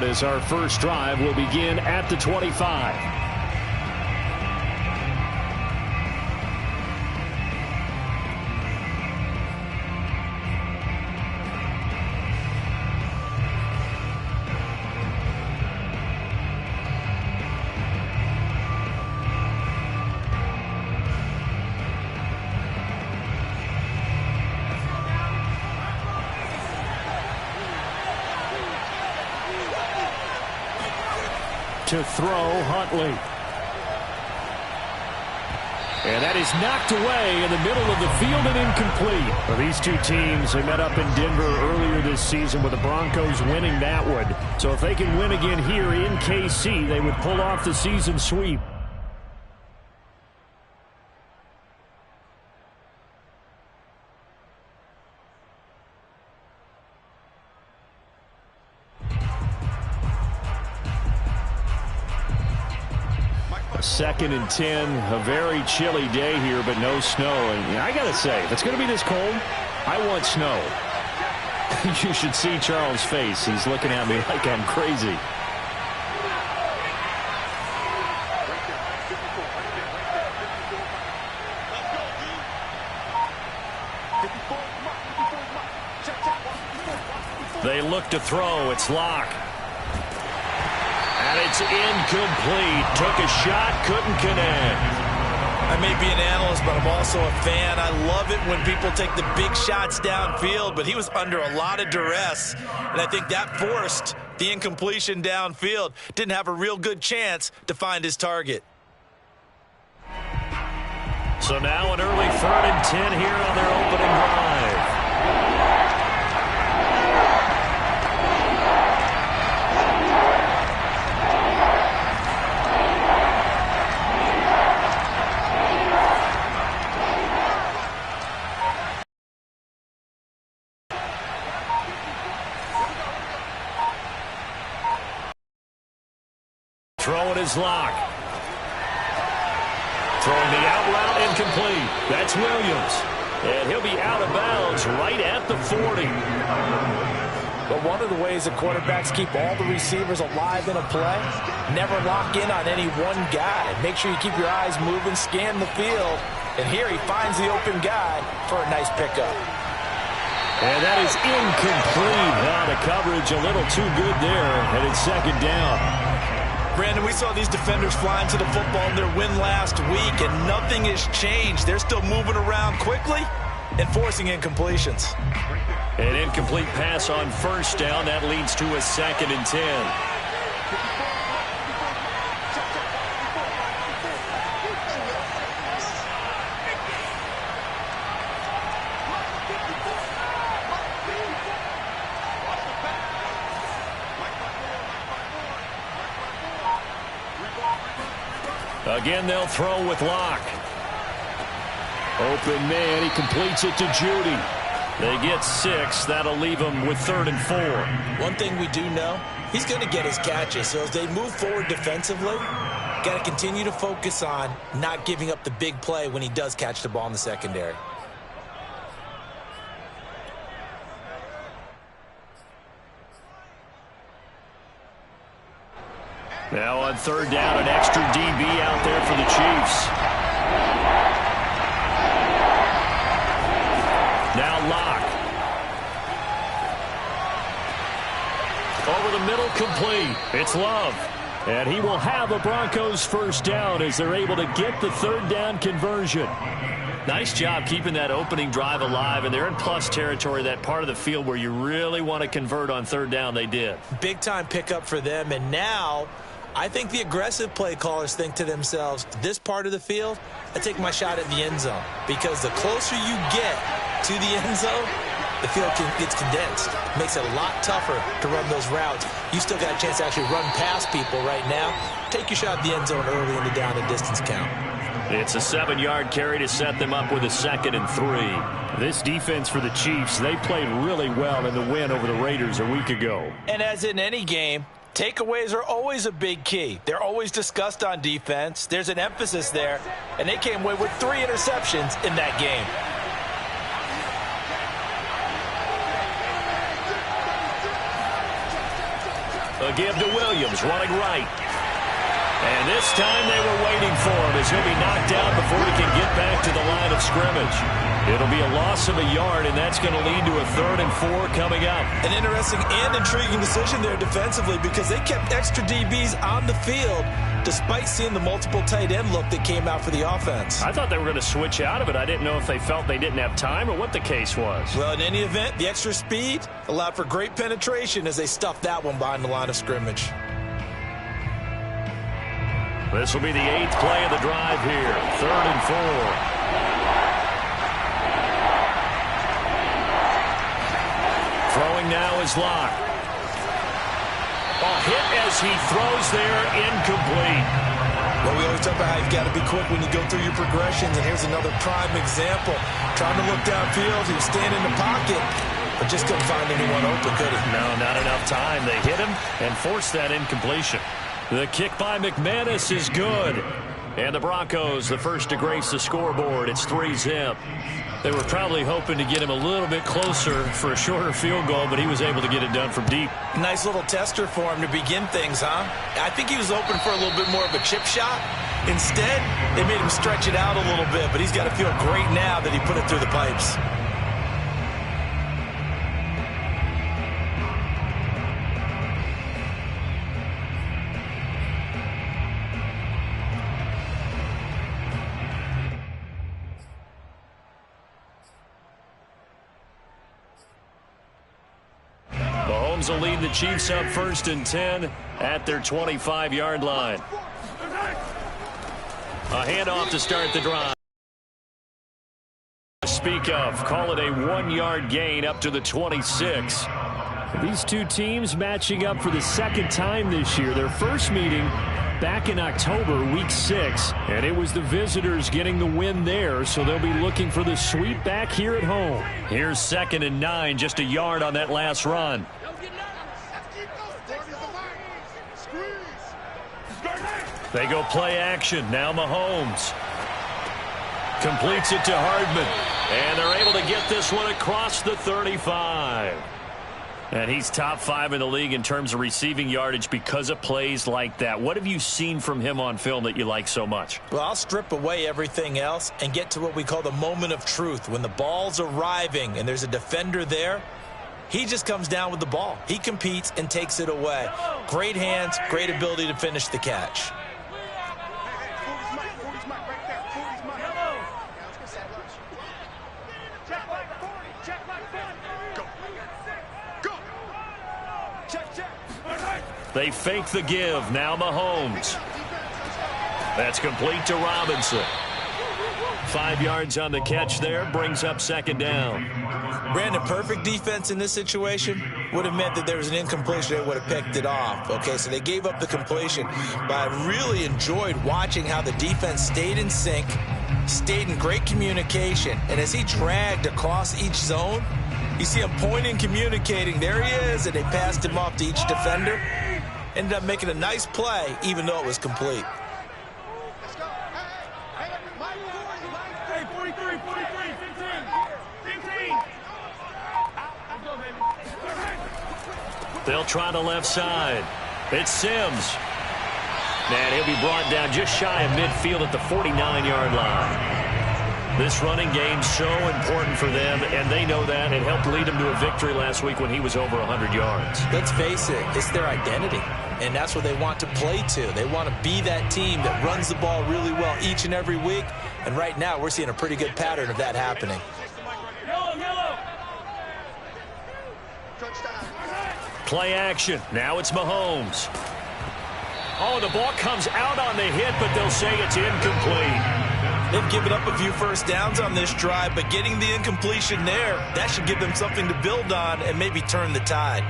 out as our first drive will begin at the 25. To throw, Huntley. And that is knocked away in the middle of the field and incomplete. Well, these two teams, they met up in Denver earlier this season with the Broncos winning that one. So if they can win again here in KC, they would pull off the season sweep. Second and 10, a very chilly day here, but no snow. And I got to say, if it's going to be this cold, I want snow. You should see Charles' face. He's looking at me like I'm crazy. They look to throw. It's Locke. And it's incomplete. Took a shot, couldn't connect. I may be an analyst, but I'm also a fan. I love it when people take the big shots downfield, but he was under a lot of duress, and I think that forced the incompletion downfield. Didn't have a real good chance to find his target. So now an early 3rd and 10 here on their opening drive. Throwing his Locke. Throwing the out route incomplete. That's Williams. And he'll be out of bounds right at the 40. But one of the ways that quarterbacks keep all the receivers alive in a play, never lock in on any one guy. Make sure you keep your eyes moving, scan the field. And here he finds the open guy for a nice pickup. And that is incomplete. The coverage a little too good there, and it's second down. Brandon, we saw these defenders flying to the football in their win last week, and nothing has changed. They're still moving around quickly and forcing incompletions. An incomplete pass on first down. That leads to a 2nd and 10. Again, they'll throw with Locke. Open man, he completes it to Judy. They get 6. That'll leave them with 3rd and 4. One thing we do know, he's going to get his catches. So as they move forward defensively, got to continue to focus on not giving up the big play when he does catch the ball in the secondary. Now on 3rd down, an extra DB out there for the Chiefs. Now Locke. Over the middle, complete. It's Love. And he will have a Broncos first down as they're able to get the 3rd down conversion. Nice job keeping that opening drive alive, and they're in plus territory, that part of the field where you really want to convert on 3rd down. They did. Big-time pickup for them, and now I think the aggressive play callers think to themselves, this part of the field, I take my shot at the end zone. Because the closer you get to the end zone, the field gets condensed. Makes it a lot tougher to run those routes. You still got a chance to actually run past people right now. Take your shot at the end zone early in the down and distance count. It's a 7-yard carry to set them up with a 2nd and 3. This defense for the Chiefs, they played really well in the win over the Raiders a week ago. And as in any game, takeaways are always a big key. They're always discussed on defense. There's an emphasis there, and they came away with 3 interceptions in that game. The give to Williams, running right. And this time they were waiting for him as he'll be knocked down before he can get back to the line of scrimmage. It'll be a loss of a yard, and that's going to lead to a 3rd and 4 coming up. An interesting and intriguing decision there defensively because they kept extra DBs on the field despite seeing the multiple tight end look that came out for the offense. I thought they were going to switch out of it. I didn't know if they felt they didn't have time or what the case was. Well, in any event, the extra speed allowed for great penetration as they stuffed that one behind the line of scrimmage. This will be the 8th play of the drive here. 3rd and 4. Throwing now is Locke. A hit as he throws there, incomplete. Well, we always talk about how you've got to be quick when you go through your progressions, and here's another prime example. Trying to look downfield, he was standing in the pocket, but just couldn't find anyone open, could he? No, not enough time. They hit him and forced that incompletion. The kick by McManus is good. And the Broncos, the first to grace the scoreboard. It's 3-zip. They were probably hoping to get him a little bit closer for a shorter field goal, but he was able to get it done from deep. Nice little tester for him to begin things, huh? I think he was open for a little bit more of a chip shot. Instead, they made him stretch it out a little bit, but he's got to feel great now that he put it through the pipes. Will lead the Chiefs up 1st and 10 at their 25-yard line. A handoff to start the drive. Speak of, call it a 1-yard gain up to the 26. These two teams matching up for the 2nd time this year. Their first meeting back in October, week 6, and it was the visitors getting the win there, so they'll be looking for the sweep back here at home. Here's 2nd and 9, just a yard on that last run. They go play action. Now Mahomes completes it to Hardman. And they're able to get this one across the 35. And he's top 5 in the league in terms of receiving yardage because of plays like that. What have you seen from him on film that you like so much? Well, I'll strip away everything else and get to what we call the moment of truth. When the ball's arriving and there's a defender there, he just comes down with the ball. He competes and takes it away. Great hands, great ability to finish the catch. They fake the give. Now Mahomes. That's complete to Robinson. 5 yards on the catch there. Brings up 2nd down. Brandon, perfect defense in this situation would have meant that there was an incompletion. They would have picked it off. Okay, so they gave up the completion. But I really enjoyed watching how the defense stayed in sync, stayed in great communication. And as he dragged across each zone, you see him pointing, communicating. There he is, and they passed him off to each defender. Ended up making a nice play, even though it was complete. Hey, 43, 15. They'll try the left side. It's Sims. And he'll be brought down just shy of midfield at the 49-yard line. This running game's so important for them, and they know that. It helped lead them to a victory last week when he was over 100 yards. Let's face it, it's their identity, and that's what they want to play to. They want to be that team that runs the ball really well each and every week, and right now we're seeing a pretty good pattern of that happening. Play action. Now it's Mahomes. Oh, the ball comes out on the hit, but they'll say it's incomplete. They've given up a few first downs on this drive, but getting the incompletion there, that should give them something to build on and maybe turn the tide.